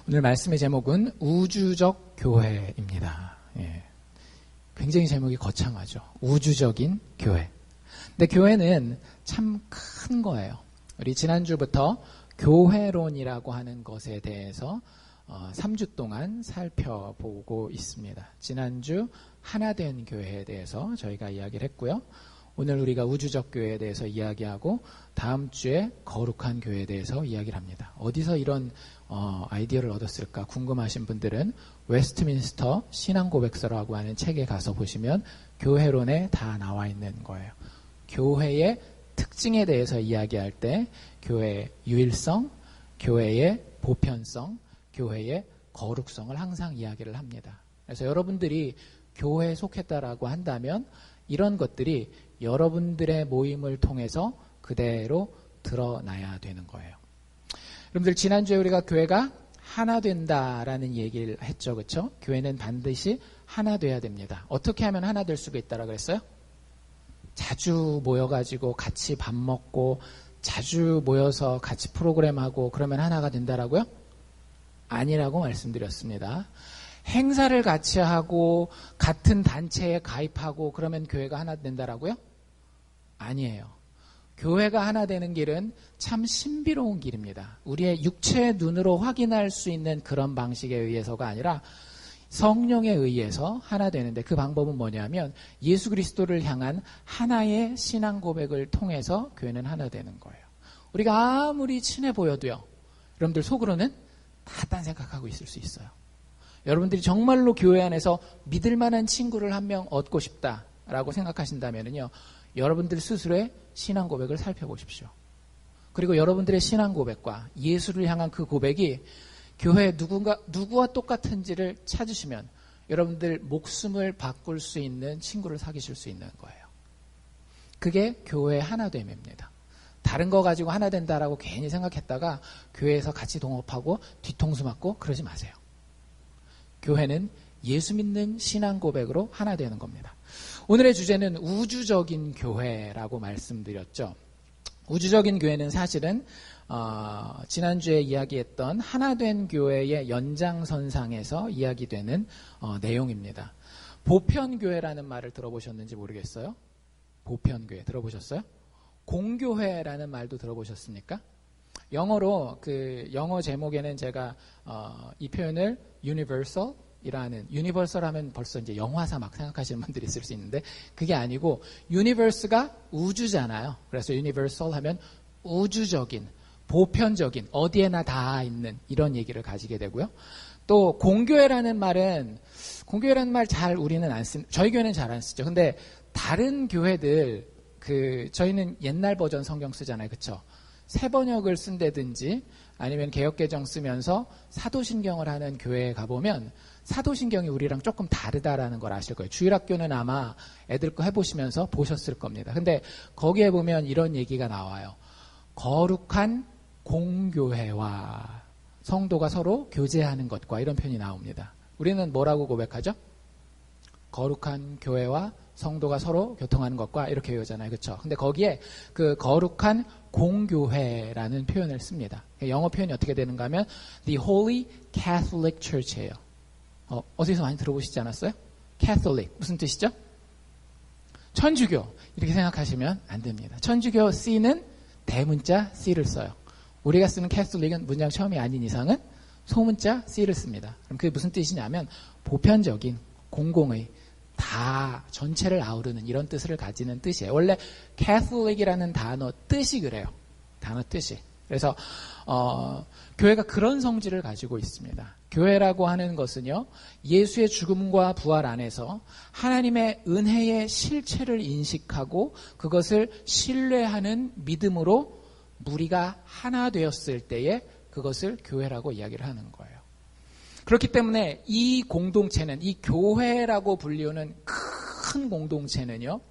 오늘 말씀의 제목은 우주적 교회입니다. 예. 굉장히 제목이 거창하죠. 우주적인 교회. 근데 교회는 참 큰 거예요. 우리 지난주부터 교회론이라고 하는 것에 대해서 3주 동안 살펴보고 있습니다. 지난주 하나된 교회에 대해서 저희가 이야기를 했고요. 오늘 우리가 우주적 교회에 대해서 이야기하고 다음 주에 거룩한 교회에 대해서 이야기를 합니다. 어디서 이런 아이디어를 얻었을까 궁금하신 분들은 웨스트민스터 신앙고백서라고 하는 책에 가서 보시면 교회론에 다 나와 있는 거예요. 교회의 특징에 대해서 이야기할 때 교회의 유일성, 교회의 보편성, 교회의 거룩성을 항상 이야기를 합니다. 그래서 여러분들이 교회에 속했다라고 한다면 이런 것들이 여러분들의 모임을 통해서 그대로 드러나야 되는 거예요. 여러분들 지난주에 우리가 교회가 하나 된다라는 얘기를 했죠. 그렇죠? 교회는 반드시 하나 돼야 됩니다. 어떻게 하면 하나 될 수가 있다라고 그랬어요? 자주 모여가지고 같이 밥 먹고 자주 모여서 같이 프로그램하고 그러면 하나가 된다라고요? 아니라고 말씀드렸습니다. 행사를 같이 하고 같은 단체에 가입하고 그러면 교회가 하나 된다라고요? 아니에요. 교회가 하나 되는 길은 참 신비로운 길입니다. 우리의 육체의 눈으로 확인할 수 있는 그런 방식에 의해서가 아니라 성령에 의해서 하나 되는데 그 방법은 뭐냐면 예수 그리스도를 향한 하나의 신앙 고백을 통해서 교회는 하나 되는 거예요. 우리가 아무리 친해 보여도요. 여러분들 속으로는 다 딴 생각하고 있을 수 있어요. 여러분들이 정말로 교회 안에서 믿을 만한 친구를 한 명 얻고 싶다라고 생각하신다면요. 여러분들 스스로의 신앙 고백을 살펴보십시오. 그리고 여러분들의 신앙 고백과 예수를 향한 그 고백이 교회에 누구와 똑같은지를 찾으시면 여러분들 목숨을 바꿀 수 있는 친구를 사귀실 수 있는 거예요. 그게 교회의 하나됨입니다. 다른 거 가지고 하나 된다라고 괜히 생각했다가 교회에서 같이 동업하고 뒤통수 맞고 그러지 마세요. 교회는 예수 믿는 신앙 고백으로 하나 되는 겁니다. 오늘의 주제는 우주적인 교회라고 말씀드렸죠. 우주적인 교회는 사실은 지난주에 이야기했던 하나된 교회의 연장선상에서 이야기되는 내용입니다. 보편교회라는 말을 들어보셨는지 모르겠어요. 보편교회 들어보셨어요? 공교회라는 말도 들어보셨습니까? 영어로 영어 제목에는 제가 이 표현을 universal 하면 벌써 이제 영화사 막 생각하시는 분들이 있을 수 있는데 그게 아니고 universe가 우주잖아요. 그래서 universal 하면 우주적인, 보편적인, 어디에나 다 있는 이런 얘기를 가지게 되고요. 또 공교회라는 말은 공교회라는 말 잘 우리는 안 씁니다. 저희 교회는 잘 안 쓰죠. 근데 다른 교회들 저희는 옛날 버전 성경 쓰잖아요. 그렇죠? 새 번역을 쓴다든지 아니면 개역개정 쓰면서 사도신경을 하는 교회에 가보면 사도신경이 우리랑 조금 다르다라는 걸 아실 거예요. 주일학교는 아마 애들 거 해보시면서 보셨을 겁니다. 근데 거기에 보면 이런 얘기가 나와요. 거룩한 공교회와 성도가 서로 교제하는 것과 이런 표현이 나옵니다. 우리는 뭐라고 고백하죠? 거룩한 교회와 성도가 서로 교통하는 것과 이렇게 외우잖아요. 그렇죠? 근데 거기에 그 거룩한 공교회라는 표현을 씁니다. 영어 표현이 어떻게 되는가 하면 The Holy Catholic Church예요. 어디서 많이 들어보시지 않았어요? Catholic 무슨 뜻이죠? 천주교 이렇게 생각하시면 안 됩니다. 천주교 C는 대문자 C를 써요. 우리가 쓰는 Catholic은 문장 처음이 아닌 이상은 소문자 C를 씁니다. 그럼 그게 무슨 뜻이냐면 보편적인 공공의 다 전체를 아우르는 이런 뜻을 가지는 뜻이에요. 원래 Catholic이라는 단어 뜻이 그래요. 단어 뜻이. 그래서 교회가 그런 성질을 가지고 있습니다. 교회라고 하는 것은요. 예수의 죽음과 부활 안에서 하나님의 은혜의 실체를 인식하고 그것을 신뢰하는 믿음으로 무리가 하나 되었을 때에 그것을 교회라고 이야기를 하는 거예요. 그렇기 때문에 이 공동체는 이 교회라고 불리우는 큰 공동체는요.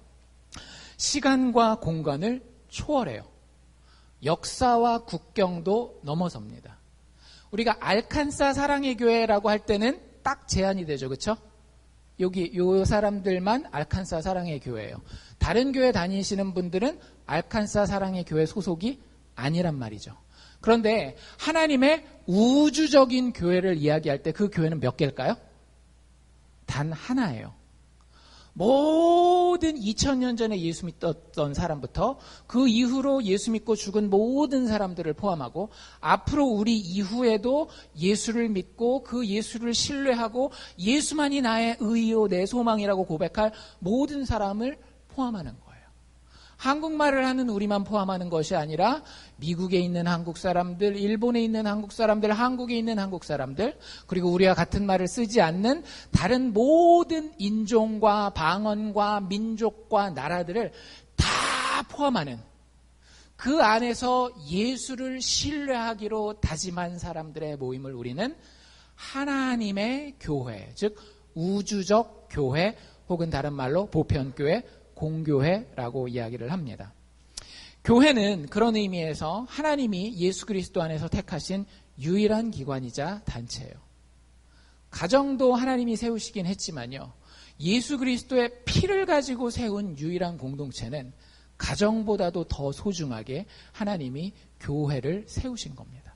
시간과 공간을 초월해요. 역사와 국경도 넘어섭니다. 우리가 알칸사 사랑의 교회라고 할 때는 딱 제한이 되죠. 그렇죠? 요 사람들만 알칸사 사랑의 교회예요. 다른 교회 다니시는 분들은 알칸사 사랑의 교회 소속이 아니란 말이죠. 그런데 하나님의 우주적인 교회를 이야기할 때 그 교회는 몇 개일까요? 단 하나예요. 모든 2000년 전에 예수 믿었던 사람부터 그 이후로 예수 믿고 죽은 모든 사람들을 포함하고 앞으로 우리 이후에도 예수를 믿고 그 예수를 신뢰하고 예수만이 나의 의요 내 소망이라고 고백할 모든 사람을 포함하는 거예요. 한국말을 하는 우리만 포함하는 것이 아니라 미국에 있는 한국 사람들, 일본에 있는 한국 사람들, 한국에 있는 한국 사람들, 그리고 우리와 같은 말을 쓰지 않는 다른 모든 인종과 방언과 민족과 나라들을 다 포함하는 그 안에서 예수를 신뢰하기로 다짐한 사람들의 모임을 우리는 하나님의 교회, 즉 우주적 교회 혹은 다른 말로 보편교회, 공교회라고 이야기를 합니다. 교회는 그런 의미에서 하나님이 예수 그리스도 안에서 택하신 유일한 기관이자 단체예요. 가정도 하나님이 세우시긴 했지만요. 예수 그리스도의 피를 가지고 세운 유일한 공동체는 가정보다도 더 소중하게 하나님이 교회를 세우신 겁니다.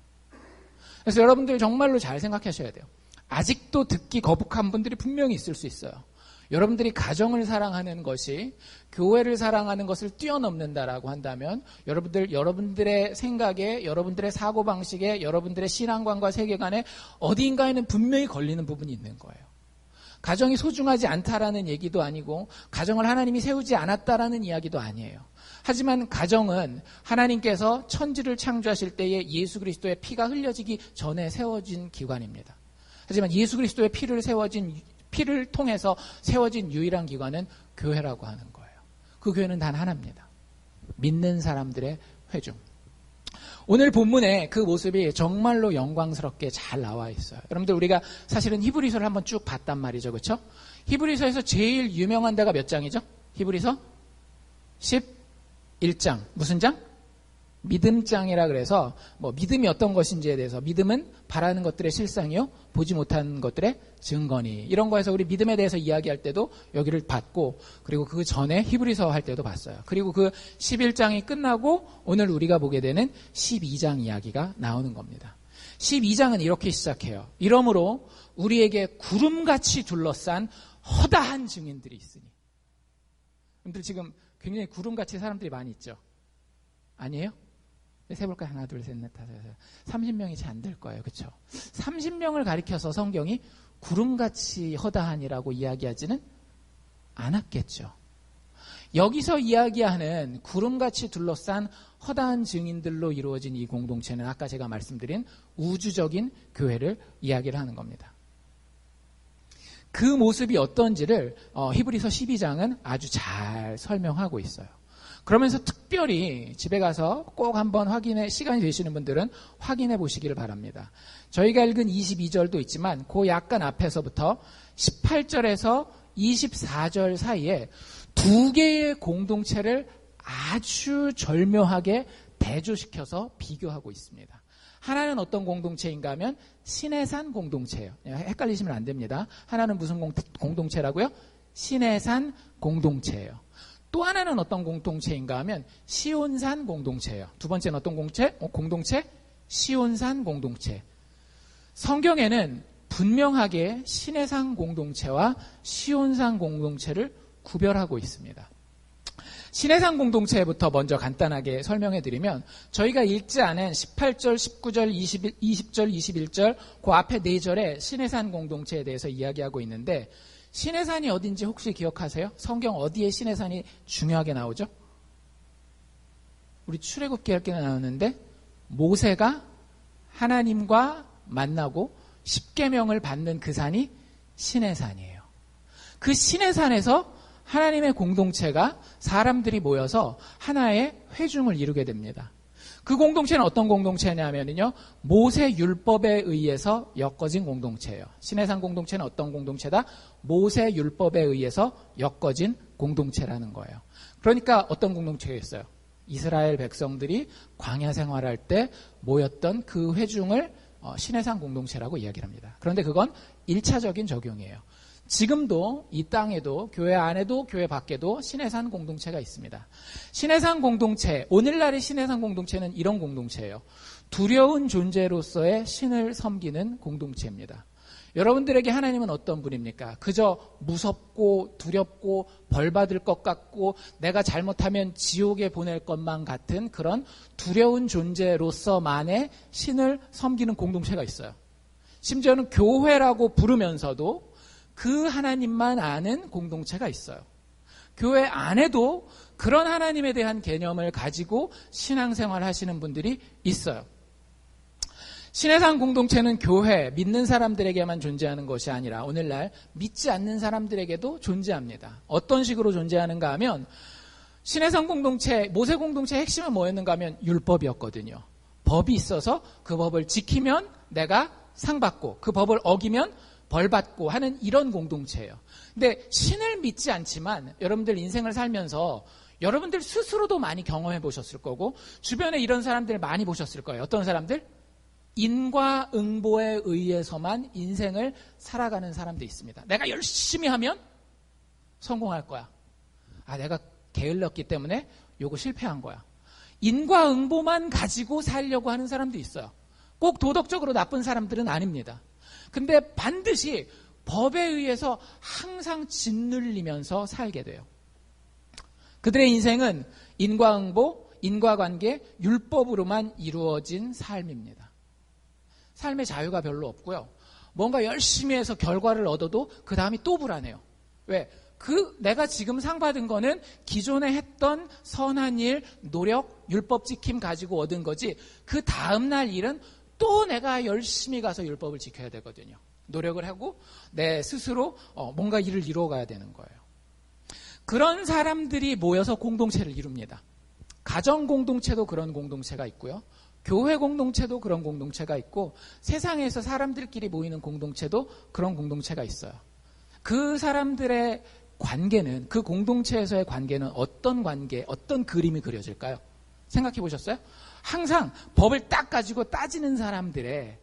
그래서 여러분들 정말로 잘 생각하셔야 돼요. 아직도 듣기 거북한 분들이 분명히 있을 수 있어요. 여러분들이 가정을 사랑하는 것이 교회를 사랑하는 것을 뛰어넘는다라고 한다면 여러분들의 생각에, 여러분들의 사고방식에, 여러분들의 신앙관과 세계관에 어디인가에는 분명히 걸리는 부분이 있는 거예요. 가정이 소중하지 않다라는 얘기도 아니고 가정을 하나님이 세우지 않았다라는 이야기도 아니에요. 하지만 가정은 하나님께서 천지를 창조하실 때에 예수 그리스도의 피가 흘려지기 전에 세워진 기관입니다. 하지만 예수 그리스도의 피를 통해서 세워진 유일한 기관은 교회라고 하는 거예요. 그 교회는 단 하나입니다. 믿는 사람들의 회중. 오늘 본문에 그 모습이 정말로 영광스럽게 잘 나와 있어요. 여러분들 우리가 사실은 히브리서를 한번 쭉 봤단 말이죠. 그렇죠? 히브리서에서 제일 유명한 데가 몇 장이죠? 히브리서 11장. 무슨 장? 믿음장이라 그래서 믿음이 어떤 것인지에 대해서 믿음은 바라는 것들의 실상이요 보지 못하는 것들의 증거니 이런 거에서 우리 믿음에 대해서 이야기할 때도 여기를 봤고 그리고 그 전에 히브리서 할 때도 봤어요. 그리고 그 11장이 끝나고 오늘 우리가 보게 되는 12장 이야기가 나오는 겁니다. 12장은 이렇게 시작해요. 이러므로 우리에게 구름같이 둘러싼 허다한 증인들이 있으니. 여러분들 지금 굉장히 구름같이 사람들이 많이 있죠? 아니에요? 세볼까요? 하나, 둘, 셋, 넷, 다섯, 여섯. 30명이 채 안 될 거예요. 그렇죠? 30명을 가리켜서 성경이 구름같이 허다한이라고 이야기하지는 않았겠죠. 여기서 이야기하는 구름같이 둘러싼 허다한 증인들로 이루어진 이 공동체는 아까 제가 말씀드린 우주적인 교회를 이야기를 하는 겁니다. 그 모습이 어떤지를 히브리서 12장은 아주 잘 설명하고 있어요. 그러면서 특별히 집에 가서 꼭 한번 시간이 되시는 분들은 확인해 보시기를 바랍니다. 저희가 읽은 22절도 있지만 그 약간 앞에서부터 18절에서 24절 사이에 두 개의 공동체를 아주 절묘하게 대조시켜서 비교하고 있습니다. 하나는 어떤 공동체인가 하면 시내산 공동체예요. 헷갈리시면 안 됩니다. 하나는 무슨 공동체라고요? 시내산 공동체예요. 또 하나는 어떤 공동체인가 하면 시온산 공동체예요. 두 번째는 어떤 공동체? 시온산 공동체. 성경에는 분명하게 시내산 공동체와 시온산 공동체를 구별하고 있습니다. 시내산 공동체부터 먼저 간단하게 설명해 드리면 저희가 읽지 않은 18절, 19절, 20절, 21절 그 앞에 4절에 시내산 공동체에 대해서 이야기하고 있는데 시내산이 어딘지 혹시 기억하세요? 성경 어디에 시내산이 중요하게 나오죠? 우리 출애굽기 할 때 나오는데 모세가 하나님과 만나고 십계명을 받는 그 산이 시내산이에요. 그 시내산에서 하나님의 공동체가 사람들이 모여서 하나의 회중을 이루게 됩니다. 그 공동체는 어떤 공동체냐면요, 모세 율법에 의해서 엮어진 공동체예요. 시내산 공동체는 어떤 공동체다? 모세 율법에 의해서 엮어진 공동체라는 거예요. 그러니까 어떤 공동체였어요? 이스라엘 백성들이 광야 생활할 때 모였던 그 회중을 시내산 공동체라고 이야기를 합니다. 그런데 그건 1차적인 적용이에요. 지금도 이 땅에도 교회 안에도 교회 밖에도 시내산 공동체가 있습니다. 시내산 공동체, 오늘날의 시내산 공동체는 이런 공동체예요. 두려운 존재로서의 신을 섬기는 공동체입니다. 여러분들에게 하나님은 어떤 분입니까? 그저 무섭고 두렵고 벌받을 것 같고 내가 잘못하면 지옥에 보낼 것만 같은 그런 두려운 존재로서만의 신을 섬기는 공동체가 있어요. 심지어는 교회라고 부르면서도 그 하나님만 아는 공동체가 있어요. 교회 안에도 그런 하나님에 대한 개념을 가지고 신앙생활을 하시는 분들이 있어요. 신의 산 공동체는 교회, 믿는 사람들에게만 존재하는 것이 아니라 오늘날 믿지 않는 사람들에게도 존재합니다. 어떤 식으로 존재하는가 하면 신의 산 공동체, 모세 공동체의 핵심은 뭐였는가 하면 율법이었거든요. 법이 있어서 그 법을 지키면 내가 상 받고 그 법을 어기면 벌 받고 하는 이런 공동체예요. 근데 신을 믿지 않지만 여러분들 인생을 살면서 여러분들 스스로도 많이 경험해 보셨을 거고 주변에 이런 사람들 많이 보셨을 거예요. 어떤 사람들? 인과응보에 의해서만 인생을 살아가는 사람도 있습니다. 내가 열심히 하면 성공할 거야. 내가 게을렀기 때문에 요거 실패한 거야. 인과응보만 가지고 살려고 하는 사람도 있어요. 꼭 도덕적으로 나쁜 사람들은 아닙니다. 근데 반드시 법에 의해서 항상 짓눌리면서 살게 돼요. 그들의 인생은 인과응보, 인과관계, 율법으로만 이루어진 삶입니다. 삶의 자유가 별로 없고요. 뭔가 열심히 해서 결과를 얻어도 그 다음이 또 불안해요. 왜? 내가 지금 상 받은 거는 기존에 했던 선한 일, 노력, 율법 지킴 가지고 얻은 거지 그 다음날 일은 또 내가 열심히 가서 율법을 지켜야 되거든요. 노력을 하고 내 스스로 뭔가 일을 이루어가야 되는 거예요. 그런 사람들이 모여서 공동체를 이룹니다. 가정 공동체도 그런 공동체가 있고요. 교회 공동체도 그런 공동체가 있고 세상에서 사람들끼리 모이는 공동체도 그런 공동체가 있어요. 그 사람들의 관계는, 그 공동체에서의 관계는 어떤 관계, 어떤 그림이 그려질까요? 생각해 보셨어요? 항상 법을 딱 가지고 따지는 사람들의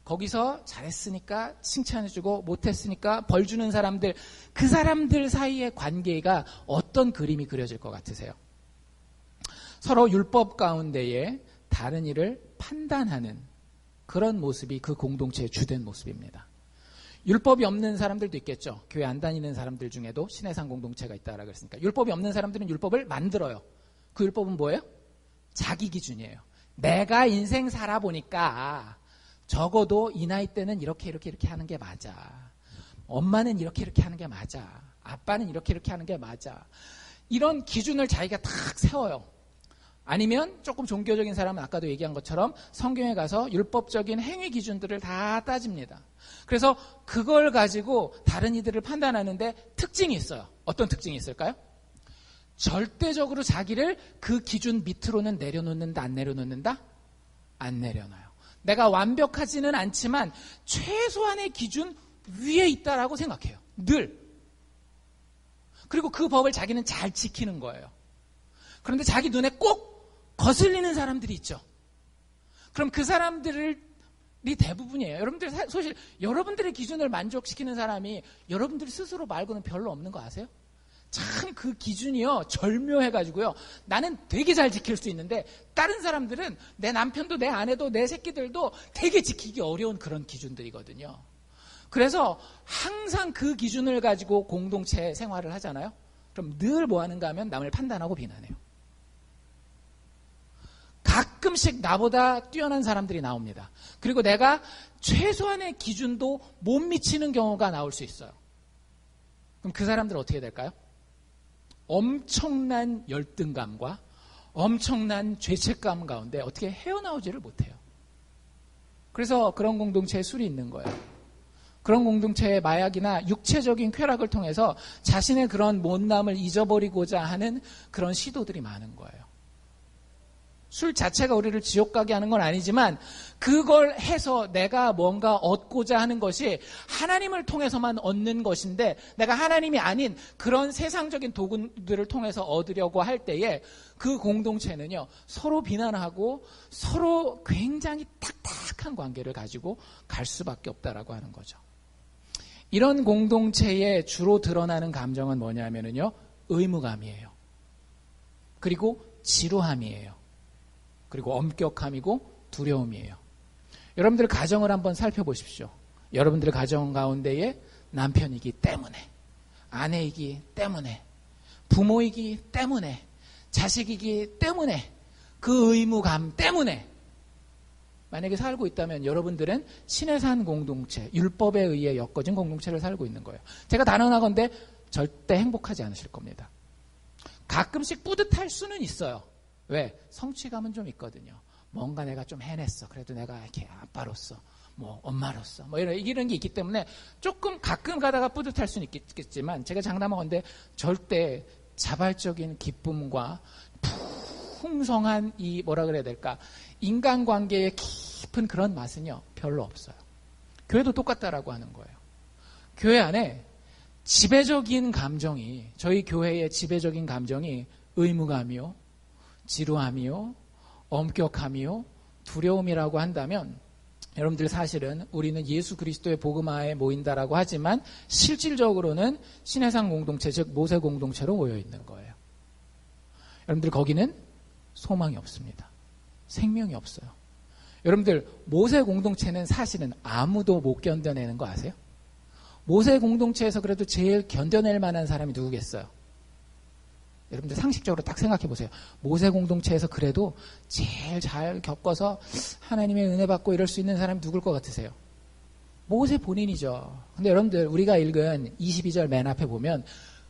거기서 잘했으니까 칭찬해주고 못했으니까 벌 주는 사람들, 그 사람들 사이의 관계가 어떤 그림이 그려질 것 같으세요? 서로 율법 가운데에 다른 일을 판단하는 그런 모습이 그 공동체의 주된 모습입니다. 율법이 없는 사람들도 있겠죠. 교회 안 다니는 사람들 중에도 신의 산 공동체가 있다라고 그랬으니까. 율법이 없는 사람들은 율법을 만들어요. 그 율법은 뭐예요? 자기 기준이에요. 내가 인생 살아보니까 적어도 이 나이 때는 이렇게 하는 게 맞아. 엄마는 이렇게 하는 게 맞아. 아빠는 이렇게 하는 게 맞아. 이런 기준을 자기가 탁 세워요. 아니면 조금 종교적인 사람은 아까도 얘기한 것처럼 성경에 가서 율법적인 행위 기준들을 다 따집니다. 그래서 그걸 가지고 다른 이들을 판단하는데 특징이 있어요. 어떤 특징이 있을까요? 절대적으로 자기를 그 기준 밑으로는 내려놓는다, 안 내려놓는다? 안 내려놔요. 내가 완벽하지는 않지만 최소한의 기준 위에 있다라고 생각해요. 늘. 그리고 그 법을 자기는 잘 지키는 거예요. 그런데 자기 눈에 꼭 거슬리는 사람들이 있죠. 그럼 그 사람들이 대부분이에요. 여러분들 사실 여러분들의 기준을 만족시키는 사람이 여러분들 스스로 말고는 별로 없는 거 아세요? 참 그 기준이요 절묘해가지고요. 나는 되게 잘 지킬 수 있는데 다른 사람들은 내 남편도 내 아내도 내 새끼들도 되게 지키기 어려운 그런 기준들이거든요. 그래서 항상 그 기준을 가지고 공동체 생활을 하잖아요. 그럼 늘 뭐 하는가 하면 남을 판단하고 비난해요. 가끔씩 나보다 뛰어난 사람들이 나옵니다. 그리고 내가 최소한의 기준도 못 미치는 경우가 나올 수 있어요. 그럼 그 사람들은 어떻게 될까요? 엄청난 열등감과 엄청난 죄책감 가운데 어떻게 헤어나오지를 못해요. 그래서 그런 공동체에 술이 있는 거예요. 그런 공동체의 마약이나 육체적인 쾌락을 통해서 자신의 그런 못남을 잊어버리고자 하는 그런 시도들이 많은 거예요. 술 자체가 우리를 지옥 가게 하는 건 아니지만 그걸 해서 내가 뭔가 얻고자 하는 것이 하나님을 통해서만 얻는 것인데 내가 하나님이 아닌 그런 세상적인 도구들을 통해서 얻으려고 할 때에 그 공동체는요 서로 비난하고 서로 굉장히 탁탁한 관계를 가지고 갈 수밖에 없다라고 하는 거죠. 이런 공동체에 주로 드러나는 감정은 뭐냐면요 의무감이에요. 그리고 지루함이에요. 그리고 엄격함이고 두려움이에요. 여러분들 가정을 한번 살펴보십시오. 여러분들 가정 가운데에 남편이기 때문에, 아내이기 때문에, 부모이기 때문에, 자식이기 때문에, 그 의무감 때문에 만약에 살고 있다면 여러분들은 신의 산 공동체, 율법에 의해 엮어진 공동체를 살고 있는 거예요. 제가 단언하건대 절대 행복하지 않으실 겁니다. 가끔씩 뿌듯할 수는 있어요. 왜? 성취감은 좀 있거든요. 뭔가 내가 좀 해냈어. 그래도 내가 이렇게 아빠로서, 뭐 엄마로서, 뭐 이런 게 있기 때문에 조금 가끔 가다가 뿌듯할 수는 있겠지만, 제가 장담하건대 절대 자발적인 기쁨과 풍성한 이 뭐라 그래야 될까, 인간관계의 깊은 그런 맛은요 별로 없어요. 교회도 똑같다라고 하는 거예요. 교회 안에 지배적인 감정이, 저희 교회의 지배적인 감정이 의무감이요, 지루함이요, 엄격함이요, 두려움이라고 한다면, 여러분들 사실은 우리는 예수 그리스도의 복음화에 모인다라고 하지만 실질적으로는 신의 산 공동체, 즉 모세 공동체로 모여 있는 거예요. 여러분들 거기는 소망이 없습니다. 생명이 없어요. 여러분들 모세 공동체는 사실은 아무도 못 견뎌내는 거 아세요? 모세 공동체에서 그래도 제일 견뎌낼 만한 사람이 누구겠어요? 여러분들 상식적으로 딱 생각해 보세요. 모세 공동체에서 그래도 제일 잘 겪어서 하나님의 은혜 받고 이럴 수 있는 사람이 누굴 것 같으세요? 모세 본인이죠. 근데 여러분들 우리가 읽은 22절 맨 앞에 보면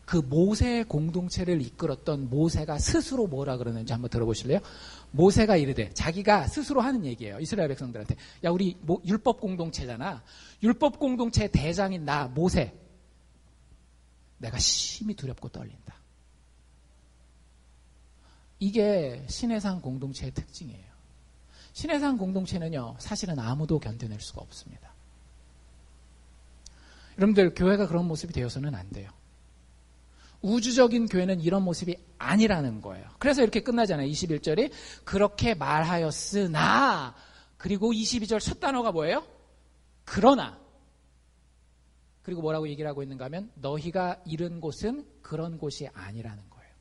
그 모세 공동체를 이끌었던 모세가 스스로 뭐라 그러는지 한번 들어보실래요? 모세가 이르되, 자기가 스스로 하는 얘기예요. 이스라엘 백성들한테. 야, 우리 율법 공동체잖아. 율법 공동체 대장인 나 모세, 내가 심히 두렵고 떨린다. 이게 신의 산 공동체의 특징이에요. 신의 산 공동체는요, 사실은 아무도 견뎌낼 수가 없습니다. 여러분들 교회가 그런 모습이 되어서는 안 돼요. 우주적인 교회는 이런 모습이 아니라는 거예요. 그래서 이렇게 끝나잖아요. 21절이 그렇게 말하였으나, 그리고 22절 첫 단어가 뭐예요? 그러나. 그리고 뭐라고 얘기를 하고 있는가 하면 너희가 이른 곳은 그런 곳이 아니라는 거예요.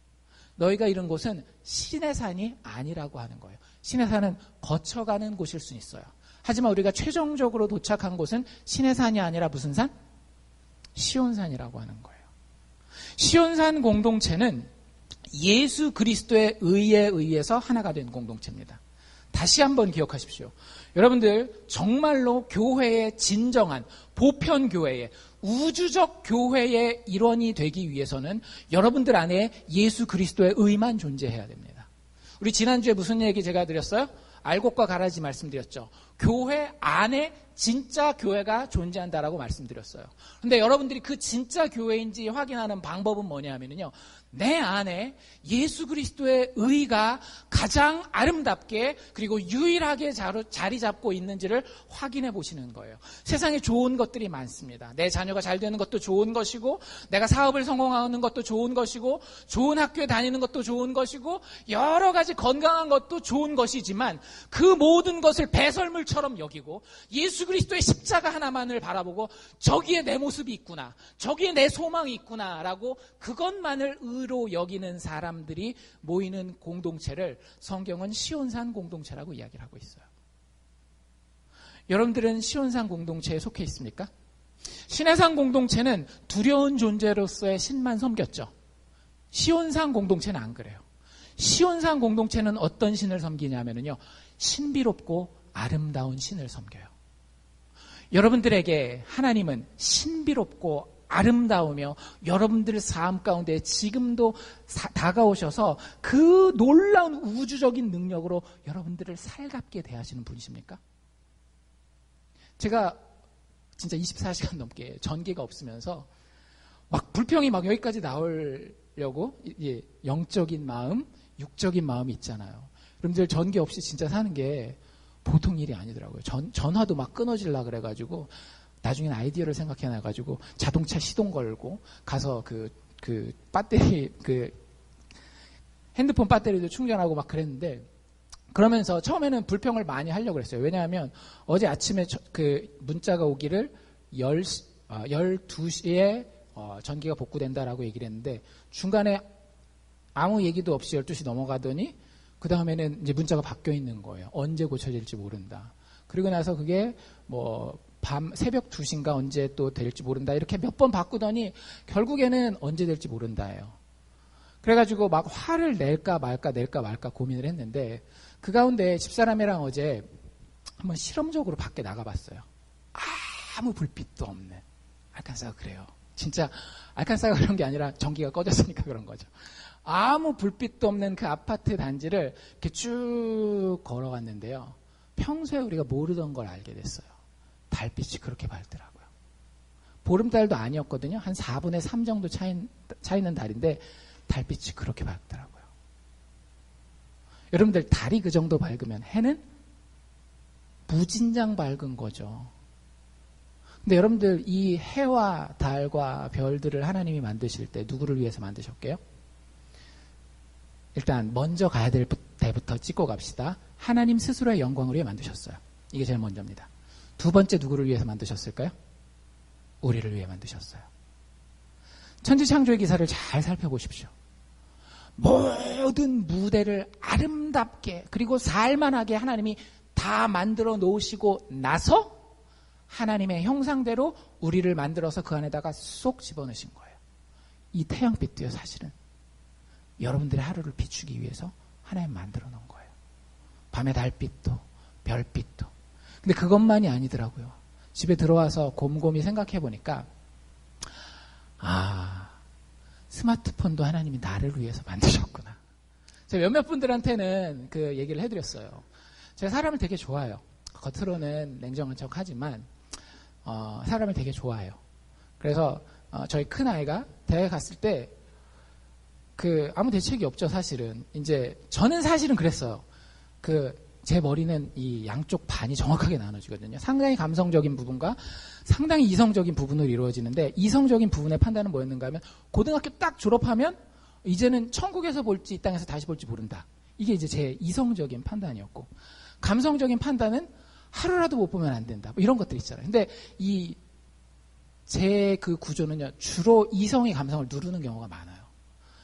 너희가 이른 곳은 신의 산이 아니라고 하는 거예요. 신의 산은 거쳐가는 곳일 수 있어요. 하지만 우리가 최종적으로 도착한 곳은 신의 산이 아니라 무슨 산? 시온산이라고 하는 거예요. 시온산 공동체는 예수 그리스도의 의에 의해서 하나가 된 공동체입니다. 다시 한번 기억하십시오. 여러분들 정말로 교회의 진정한 보편교회의 우주적 교회의 일원이 되기 위해서는 여러분들 안에 예수 그리스도의 의만 존재해야 됩니다. 우리 지난주에 무슨 얘기 제가 드렸어요? 알곡과 가라지 말씀드렸죠. 교회 안에 진짜 교회가 존재한다라고 말씀드렸어요. 근데 여러분들이 그 진짜 교회인지 확인하는 방법은 뭐냐면요, 내 안에 예수 그리스도의 의가 가장 아름답게 그리고 유일하게 자리 잡고 있는지를 확인해 보시는 거예요. 세상에 좋은 것들이 많습니다. 내 자녀가 잘 되는 것도 좋은 것이고, 내가 사업을 성공하는 것도 좋은 것이고, 좋은 학교에 다니는 것도 좋은 것이고, 여러 가지 건강한 것도 좋은 것이지만 그 모든 것을 배설물처럼 여기고 예수 그리스도의 십자가 하나만을 바라보고 저기에 내 모습이 있구나, 저기에 내 소망이 있구나라고 그것만을 의로 여기는 사람들이 모이는 공동체를 성경은 시온산 공동체라고 이야기를 하고 있어요. 여러분들은 시온산 공동체에 속해 있습니까? 신의 산 공동체는 두려운 존재로서의 신만 섬겼죠. 시온산 공동체는 안 그래요. 시온산 공동체는 어떤 신을 섬기냐면요, 신비롭고 아름다운 신을 섬겨요. 여러분들에게 하나님은 신비롭고 아름다우며 여러분들 삶 가운데 지금도 다가오셔서 그 놀라운 우주적인 능력으로 여러분들을 살갑게 대하시는 분이십니까? 제가 진짜 24시간 넘게 전기가 없으면서 막 불평이 막 여기까지 나오려고 영적인 마음, 육적인 마음이 있잖아요. 여러분들 전기 없이 진짜 사는 게 보통 일이 아니더라고요. 전화도 막 끊어질라 그래가지고 나중엔 아이디어를 생각해놔가지고 자동차 시동 걸고 가서 그 배터리, 핸드폰 배터리도 충전하고 막 그랬는데, 그러면서 처음에는 불평을 많이 하려고 그랬어요. 왜냐하면 어제 아침에 문자가 오기를 12시에 전기가 복구된다라고 얘기를 했는데 중간에 아무 얘기도 없이 12시 넘어가더니 그 다음에는 이제 문자가 바뀌어 있는 거예요. 언제 고쳐질지 모른다. 그리고 나서 그게 뭐 새벽 2시인가 언제 또 될지 모른다. 이렇게 몇 번 바꾸더니 결국에는 언제 될지 모른다예요. 그래가지고 막 화를 낼까 말까 고민을 했는데 그 가운데 집사람이랑 어제 한번 실험적으로 밖에 나가봤어요. 아무 불빛도 없는. 알칸사가 그래요. 진짜 알칸사가 그런 게 아니라 전기가 꺼졌으니까 그런 거죠. 아무 불빛도 없는 그 아파트 단지를 이렇게 쭉 걸어갔는데요. 평소에 우리가 모르던 걸 알게 됐어요. 달빛이 그렇게 밝더라고요. 보름달도 아니었거든요. 한 4분의 3 정도 차이는 달인데 달빛이 그렇게 밝더라고요. 여러분들 달이 그 정도 밝으면 해는 무진장 밝은 거죠. 근데 여러분들 이 해와 달과 별들을 하나님이 만드실 때 누구를 위해서 만드셨게요? 일단 먼저 가야 될 때부터 찍고 갑시다. 하나님 스스로의 영광을 위해 만드셨어요. 이게 제일 먼저입니다. 두 번째 누구를 위해서 만드셨을까요? 우리를 위해 만드셨어요. 천지창조의 기사를 잘 살펴보십시오. 모든 무대를 아름답게 그리고 살만하게 하나님이 다 만들어 놓으시고 나서 하나님의 형상대로 우리를 만들어서 그 안에다가 쏙 집어넣으신 거예요. 이 태양빛도요, 사실은 여러분들의 하루를 비추기 위해서 하나님 만들어 놓은 거예요. 밤의 달빛도 별빛도. 근데 그것만이 아니더라고요. 집에 들어와서 곰곰이 생각해 보니까 스마트폰도 하나님이 나를 위해서 만드셨구나. 제가 몇몇 분들한테는 그 얘기를 해드렸어요. 제가 사람을 되게 좋아해요. 겉으로는 냉정한 척 하지만 사람을 되게 좋아해요. 그래서 저희 큰아이가 대학에 갔을 때 아무 대책이 없죠, 사실은. 이제 저는 사실은 그랬어요. 제 머리는 이 양쪽 반이 정확하게 나눠지거든요. 상당히 감성적인 부분과 상당히 이성적인 부분으로 이루어지는데 이성적인 부분의 판단은 뭐였는가 하면 고등학교 딱 졸업하면 이제는 천국에서 볼지 이 땅에서 다시 볼지 모른다. 이게 이제 제 이성적인 판단이었고 감성적인 판단은 하루라도 못 보면 안 된다. 뭐 이런 것들 있잖아요. 근데 제 그 구조는요, 주로 이성이 감성을 누르는 경우가 많아요.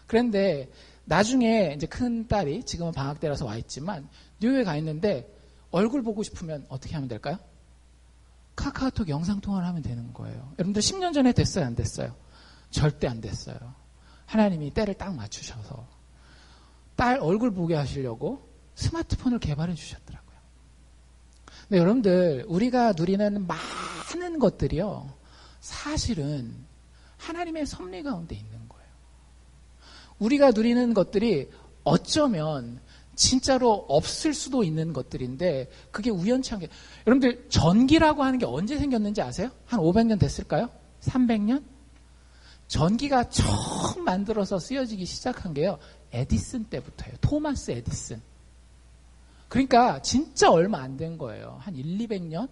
그런데 나중에 이제 큰 딸이 지금은 방학 때라서 와 있지만 뉴욕에 가 있는데 얼굴 보고 싶으면 어떻게 하면 될까요? 카카오톡 영상통화를 하면 되는 거예요. 여러분들 10년 전에 됐어요, 안 됐어요? 절대 안 됐어요. 하나님이 때를 딱 맞추셔서 딸 얼굴 보게 하시려고 스마트폰을 개발해 주셨더라고요. 근데 여러분들 우리가 누리는 많은 것들이요, 사실은 하나님의 섭리 가운데 있는 거예요. 우리가 누리는 것들이 어쩌면 진짜로 없을 수도 있는 것들인데 그게 우연치 않게, 여러분들 전기라고 하는 게 언제 생겼는지 아세요? 한 500년 됐을까요? 300년? 전기가 처음 만들어서 쓰여지기 시작한 게요, 에디슨 때부터예요. 토마스 에디슨. 그러니까 진짜 얼마 안 된 거예요. 한 200년?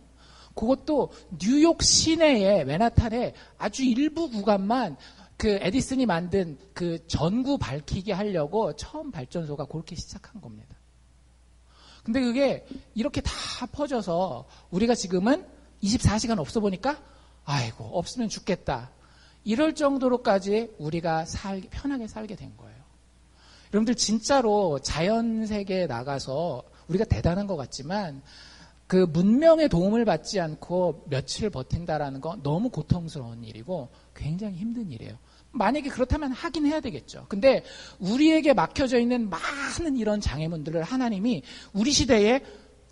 그것도 뉴욕 시내에 맨하탄에 아주 일부 구간만 에디슨이 만든 전구 밝히게 하려고 처음 발전소가 그렇게 시작한 겁니다. 근데 그게 이렇게 다 퍼져서 우리가 지금은 24시간 없어 보니까 아이고 없으면 죽겠다. 이럴 정도로까지 우리가 편하게 살게 된 거예요. 여러분들 진짜로 자연 세계에 나가서 우리가 대단한 것 같지만 문명의 도움을 받지 않고 며칠 버틴다라는 건 너무 고통스러운 일이고 굉장히 힘든 일이에요. 만약에 그렇다면 하긴 해야 되겠죠. 근데 우리에게 막혀져 있는 많은 이런 장애물들을 하나님이 우리 시대에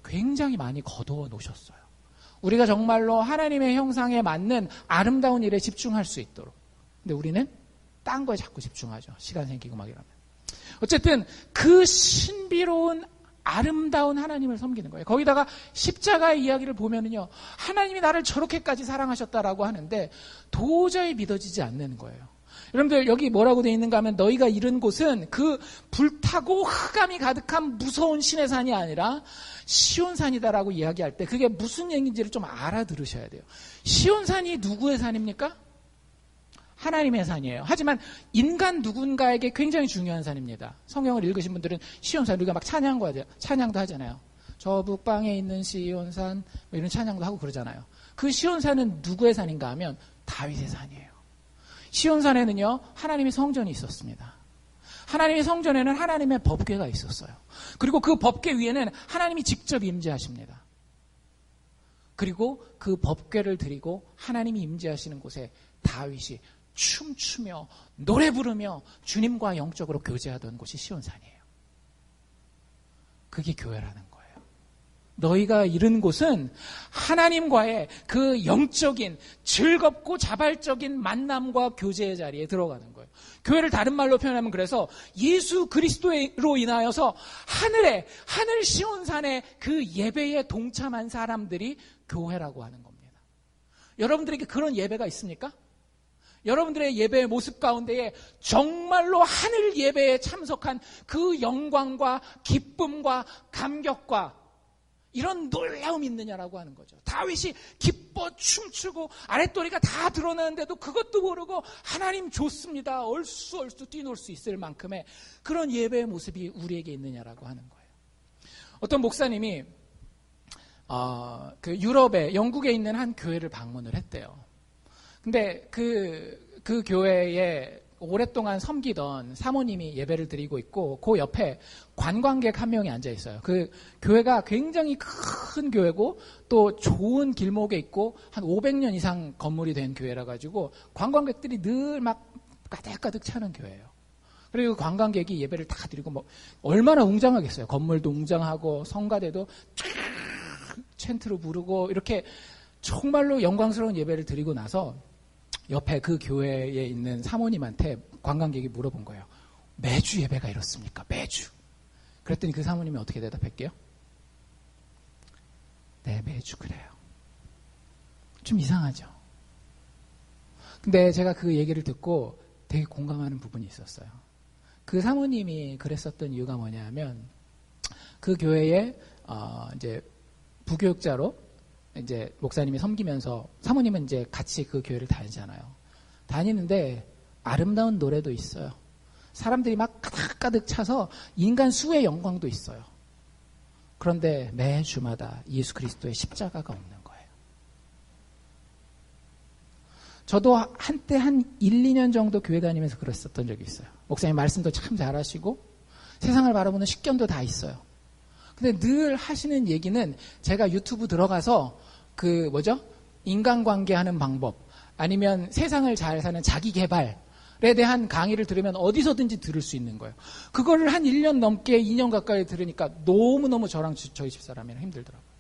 굉장히 많이 거두어 놓으셨어요. 우리가 정말로 하나님의 형상에 맞는 아름다운 일에 집중할 수 있도록. 근데 우리는 딴 거에 자꾸 집중하죠. 시간 생기고 막 이러면. 어쨌든 그 신비로운 아름다운 하나님을 섬기는 거예요. 거기다가 십자가의 이야기를 보면은요, 하나님이 나를 저렇게까지 사랑하셨다라고 하는데 도저히 믿어지지 않는 거예요. 여러분들 여기 뭐라고 되어 있는가 하면 너희가 이른 곳은 그 불타고 흑암이 가득한 무서운 신의 산이 아니라 시온산이다라고 이야기할 때 그게 무슨 얘기인지를 좀 알아들으셔야 돼요. 시온산이 누구의 산입니까? 하나님의 산이에요. 하지만 인간 누군가에게 굉장히 중요한 산입니다. 성경을 읽으신 분들은 시온산, 우리가 막 찬양도 하잖아요. 저 북방에 있는 시온산 뭐 이런 찬양도 하고 그러잖아요. 그 시온산은 누구의 산인가 하면 다윗의 산이에요. 시온산에는요, 하나님의 성전이 있었습니다. 하나님의 성전에는 하나님의 법궤가 있었어요. 그리고 그 법궤 위에는 하나님이 직접 임재하십니다. 그리고 그 법궤를 드리고 하나님이 임재하시는 곳에 다윗이 춤추며 노래 부르며 주님과 영적으로 교제하던 곳이 시온산이에요. 그게 교회라는 거예요. 너희가 이른 곳은 하나님과의 그 영적인 즐겁고 자발적인 만남과 교제의 자리에 들어가는 거예요. 교회를 다른 말로 표현하면 그래서 예수 그리스도로 인하여서 하늘 시온산의 그 예배에 동참한 사람들이 교회라고 하는 겁니다. 여러분들에게 그런 예배가 있습니까? 여러분들의 예배의 모습 가운데에 정말로 하늘 예배에 참석한 그 영광과 기쁨과 감격과 이런 놀라움이 있느냐라고 하는 거죠. 다윗이 기뻐 춤추고 아랫도리가 다 드러나는데도 그것도 모르고 하나님 좋습니다. 얼쑤 뛰놀 수 있을 만큼의 그런 예배의 모습이 우리에게 있느냐라고 하는 거예요. 어떤 목사님이 그 유럽에 영국에 있는 한 교회를 방문을 했대요. 근데 그 교회에 오랫동안 섬기던 사모님이 예배를 드리고 있고 그 옆에 관광객 한 명이 앉아 있어요. 그 교회가 굉장히 큰 교회고 또 좋은 길목에 있고 한 500년 이상 건물이 된 교회라 가지고 관광객들이 늘 막 가득가득 차는 교회예요. 그리고 관광객이 예배를 다 드리고 뭐 얼마나 웅장하겠어요. 건물도 웅장하고 성가대도 챈트로 부르고 이렇게 정말로 영광스러운 예배를 드리고 나서 옆에 그 교회에 있는 사모님한테 관광객이 물어본 거예요. 매주 예배가 이렇습니까? 매주. 그랬더니 그 사모님이 어떻게 대답할게요? 네, 매주 그래요. 좀 이상하죠? 근데 제가 그 얘기를 듣고 되게 공감하는 부분이 있었어요. 그 사모님이 그랬었던 이유가 뭐냐면 그 교회에 이제 부교육자로 이제 목사님이 섬기면서 사모님은 이제 같이 그 교회를 다니잖아요. 다니는데 아름다운 노래도 있어요. 사람들이 막 가득가득 차서 인간 수의 영광도 있어요. 그런데 매 주마다 예수 그리스도의 십자가가 없는 거예요. 저도 한때 한 1, 2년 정도 교회 다니면서 그랬었던 적이 있어요. 목사님 말씀도 참 잘하시고 세상을 바라보는 식견도 다 있어요. 근데 늘 하시는 얘기는 제가 유튜브 들어가서 인간관계 하는 방법 아니면 세상을 잘 사는 자기 개발에 대한 강의를 들으면 어디서든지 들을 수 있는 거예요. 그거를 한 1년 넘게 2년 가까이 들으니까 너무너무 저랑 저희 집사람이랑 힘들더라고요.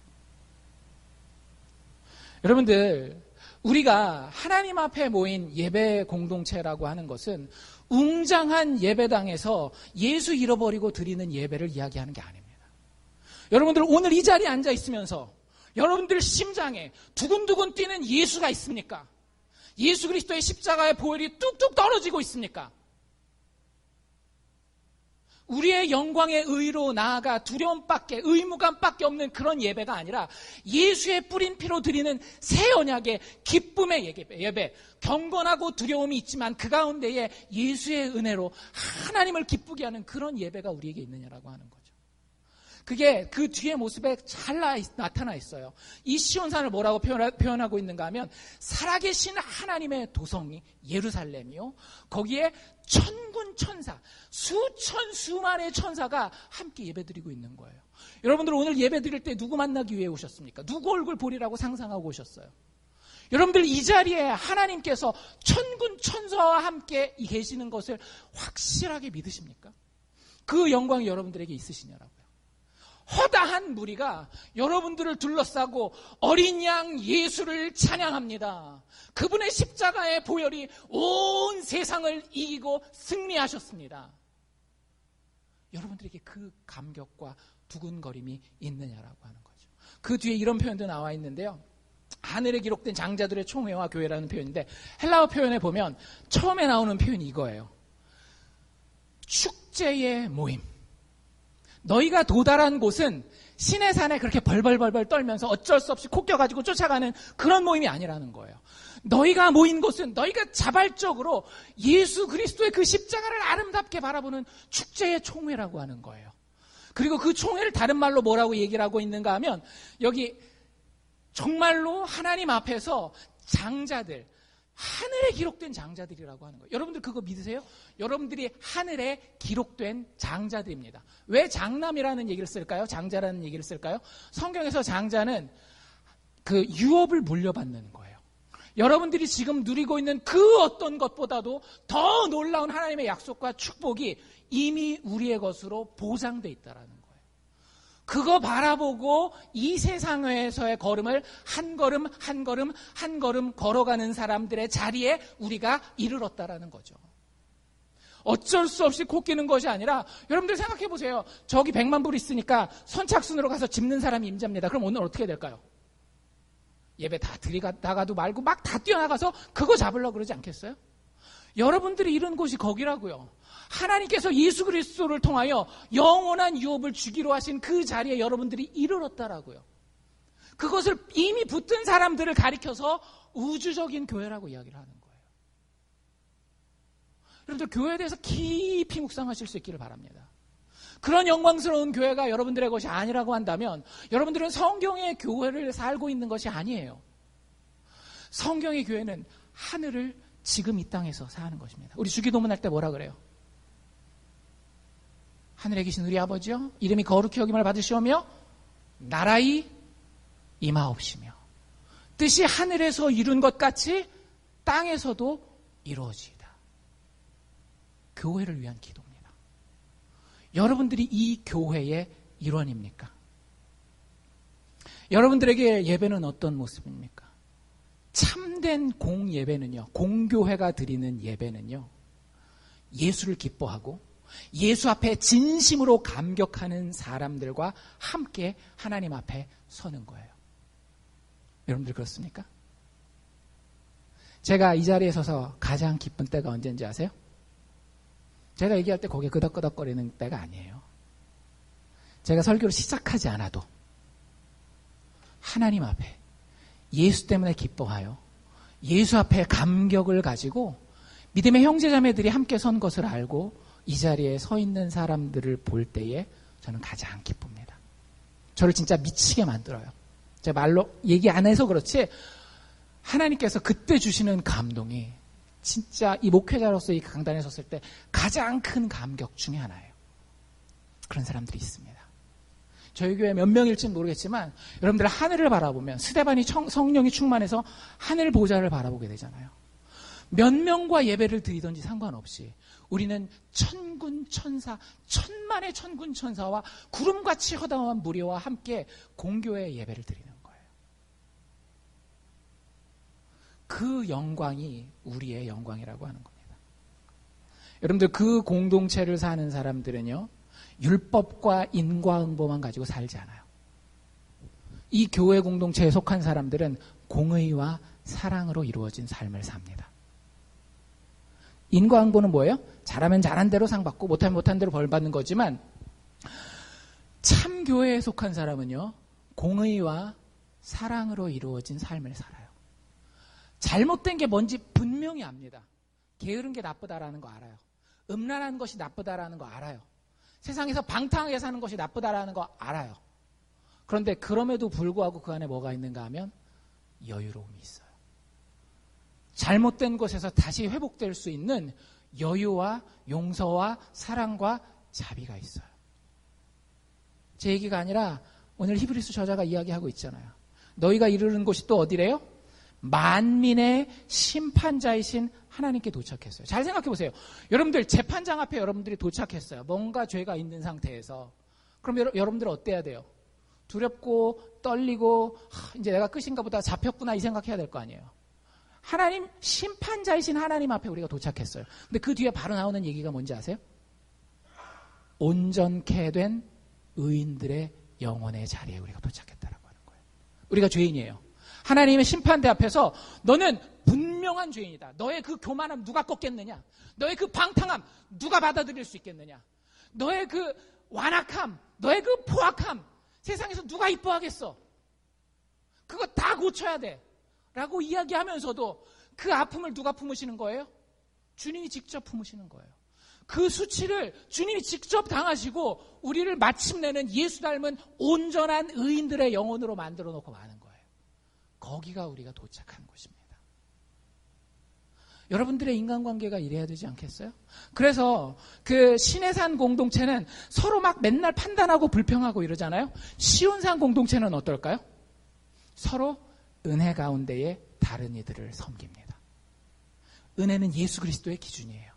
여러분들, 우리가 하나님 앞에 모인 예배 공동체라고 하는 것은 웅장한 예배당에서 예수 잃어버리고 드리는 예배를 이야기하는 게 아닙니다. 여러분들 오늘 이 자리에 앉아 있으면서 여러분들 심장에 두근두근 뛰는 예수가 있습니까? 예수 그리스도의 십자가의 보혈이 뚝뚝 떨어지고 있습니까? 우리의 영광의 의로 나아가 두려움밖에 의무감밖에 없는 그런 예배가 아니라 예수의 뿌린 피로 드리는 새 언약의 기쁨의 예배, 경건하고 두려움이 있지만 그 가운데에 예수의 은혜로 하나님을 기쁘게 하는 그런 예배가 우리에게 있느냐라고 하는 거죠. 그게 그 뒤의 모습에 잘 나타나 있어요. 이 시온산을 뭐라고 표현하고 있는가 하면 살아계신 하나님의 도성이 예루살렘이요. 거기에 천군 천사, 수천 수만의 천사가 함께 예배드리고 있는 거예요. 여러분들 오늘 예배드릴 때 누구 만나기 위해 오셨습니까? 누구 얼굴 보리라고 상상하고 오셨어요? 여러분들 이 자리에 하나님께서 천군 천사와 함께 계시는 것을 확실하게 믿으십니까? 그 영광이 여러분들에게 있으시냐라고요. 허다한 무리가 여러분들을 둘러싸고 어린 양 예수를 찬양합니다. 그분의 십자가의 보혈이 온 세상을 이기고 승리하셨습니다. 여러분들에게 그 감격과 두근거림이 있느냐라고 하는 거죠. 그 뒤에 이런 표현도 나와 있는데요. 하늘에 기록된 장자들의 총회와 교회라는 표현인데 헬라어 표현에 보면 처음에 나오는 표현이 이거예요. 축제의 모임. 너희가 도달한 곳은 시내산에 그렇게 벌벌벌벌 떨면서 어쩔 수 없이 코 껴가지고 쫓아가는 그런 모임이 아니라는 거예요. 너희가 모인 곳은 너희가 자발적으로 예수 그리스도의 그 십자가를 아름답게 바라보는 축제의 총회라고 하는 거예요. 그리고 그 총회를 다른 말로 뭐라고 얘기를 하고 있는가 하면 여기 정말로 하나님 앞에서 장자들, 하늘에 기록된 장자들이라고 하는 거예요. 여러분들 그거 믿으세요? 여러분들이 하늘에 기록된 장자들입니다. 왜 장남이라는 얘기를 쓸까요? 장자라는 얘기를 쓸까요? 성경에서 장자는 그 유업을 물려받는 거예요. 여러분들이 지금 누리고 있는 그 어떤 것보다도 더 놀라운 하나님의 약속과 축복이 이미 우리의 것으로 보장돼 있다라는 거예요. 그거 바라보고 이 세상에서의 걸음을 한 걸음 한 걸음 한 걸음 걸어가는 사람들의 자리에 우리가 이르렀다라는 거죠. 어쩔 수 없이 코끼는 것이 아니라 여러분들 생각해 보세요. 저기 100만 불 있으니까 선착순으로 가서 짚는 사람이 임자입니다. 그럼 오늘 어떻게 될까요? 예배 다 들이다가도 말고 막 다 뛰어나가서 그거 잡으려고 그러지 않겠어요? 여러분들이 이런 곳이 거기라고요. 하나님께서 예수 그리스도를 통하여 영원한 유업을 주기로 하신 그 자리에 여러분들이 이르렀다라고요. 그것을 이미 붙든 사람들을 가리켜서 우주적인 교회라고 이야기를 하는 거예요. 여러분들 교회에 대해서 깊이 묵상하실 수 있기를 바랍니다. 그런 영광스러운 교회가 여러분들의 것이 아니라고 한다면 여러분들은 성경의 교회를 살고 있는 것이 아니에요. 성경의 교회는 하늘을 지금 이 땅에서 사는 것입니다. 우리 주기도문 할 때 뭐라 그래요? 하늘에 계신 우리 아버지여 이름이 거룩히 여김을 받으시오며 나라의 임하옵시며 뜻이 하늘에서 이룬 것 같이 땅에서도 이루어지이다. 교회를 위한 기도입니다. 여러분들이 이 교회의 일원입니까? 여러분들에게 예배는 어떤 모습입니까? 참된 공예배는요, 공교회가 드리는 예배는요, 예수를 기뻐하고 예수 앞에 진심으로 감격하는 사람들과 함께 하나님 앞에 서는 거예요. 여러분들 그렇습니까? 제가 이 자리에 서서 가장 기쁜 때가 언제인지 아세요? 제가 얘기할 때 고개 끄덕끄덕거리는 때가 아니에요. 제가 설교를 시작하지 않아도 하나님 앞에 예수 때문에 기뻐하여 예수 앞에 감격을 가지고 믿음의 형제자매들이 함께 선 것을 알고 이 자리에 서 있는 사람들을 볼 때에 저는 가장 기쁩니다. 저를 진짜 미치게 만들어요. 제가 말로 얘기 안 해서 그렇지 하나님께서 그때 주시는 감동이 진짜 이 목회자로서 이 강단에 섰을 때 가장 큰 감격 중에 하나예요. 그런 사람들이 있습니다. 저희 교회 몇 명일지는 모르겠지만 여러분들 하늘을 바라보면 스데반이 성령이 충만해서 하늘 보좌를 바라보게 되잖아요. 몇 명과 예배를 드리든지 상관없이 우리는 천군 천사, 천만의 천군 천사와 구름같이 허다한 무리와 함께 공교의 예배를 드리는 거예요. 그 영광이 우리의 영광이라고 하는 겁니다. 여러분들 그 공동체를 사는 사람들은요, 율법과 인과응보만 가지고 살지 않아요. 이 교회 공동체에 속한 사람들은 공의와 사랑으로 이루어진 삶을 삽니다. 인과응보는 뭐예요? 잘하면 잘한 대로 상 받고 못하면 못한 대로 벌 받는 거지만 참 교회에 속한 사람은요, 공의와 사랑으로 이루어진 삶을 살아요. 잘못된 게 뭔지 분명히 압니다. 게으른 게 나쁘다라는 거 알아요. 음란한 것이 나쁘다라는 거 알아요. 세상에서 방탕하게 사는 것이 나쁘다라는 거 알아요. 그런데 그럼에도 불구하고 그 안에 뭐가 있는가 하면 여유로움이 있어요. 잘못된 곳에서 다시 회복될 수 있는 여유와 용서와 사랑과 자비가 있어요. 제 얘기가 아니라 오늘 히브리서 저자가 이야기하고 있잖아요. 너희가 이르는 곳이 또 어디래요? 만민의 심판자이신 하나님께 도착했어요. 잘 생각해 보세요. 여러분들 재판장 앞에 여러분들이 도착했어요. 뭔가 죄가 있는 상태에서. 그럼 여러분들 어때야 돼요? 두렵고 떨리고 이제 내가 끝인가 보다 잡혔구나 이 생각해야 될 거 아니에요. 하나님 심판자이신 하나님 앞에 우리가 도착했어요. 근데 그 뒤에 바로 나오는 얘기가 뭔지 아세요? 온전케 된 의인들의 영혼의 자리에 우리가 도착했다라고 하는 거예요. 우리가 죄인이에요. 하나님의 심판대 앞에서 너는 분명한 죄인이다. 너의 그 교만함 누가 꺾겠느냐? 너의 그 방탕함 누가 받아들일 수 있겠느냐? 너의 그 완악함, 너의 그 포악함 세상에서 누가 이뻐하겠어? 그거 다 고쳐야 돼. 라고 이야기하면서도 그 아픔을 누가 품으시는 거예요? 주님이 직접 품으시는 거예요. 그 수치를 주님이 직접 당하시고 우리를 마침내는 예수 닮은 온전한 의인들의 영혼으로 만들어 놓고 마는 거예요. 거기가 우리가 도착한 곳입니다. 여러분들의 인간관계가 이래야 되지 않겠어요? 그래서 그 신해산 공동체는 서로 막 맨날 판단하고 불평하고 이러잖아요. 시온산 공동체는 어떨까요? 서로 은혜 가운데에 다른 이들을 섬깁니다. 은혜는 예수 그리스도의 기준이에요.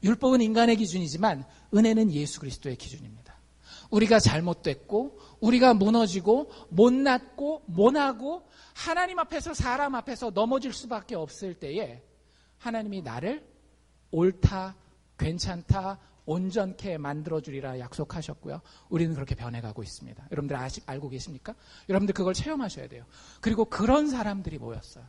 율법은 인간의 기준이지만 은혜는 예수 그리스도의 기준입니다. 우리가 잘못됐고 우리가 무너지고 못났고 모나고 하나님 앞에서 사람 앞에서 넘어질 수밖에 없을 때에 하나님이 나를 옳다, 괜찮다, 온전케 만들어주리라 약속하셨고요. 우리는 그렇게 변해가고 있습니다. 여러분들 아직 알고 계십니까? 여러분들 그걸 체험하셔야 돼요. 그리고 그런 사람들이 모였어요.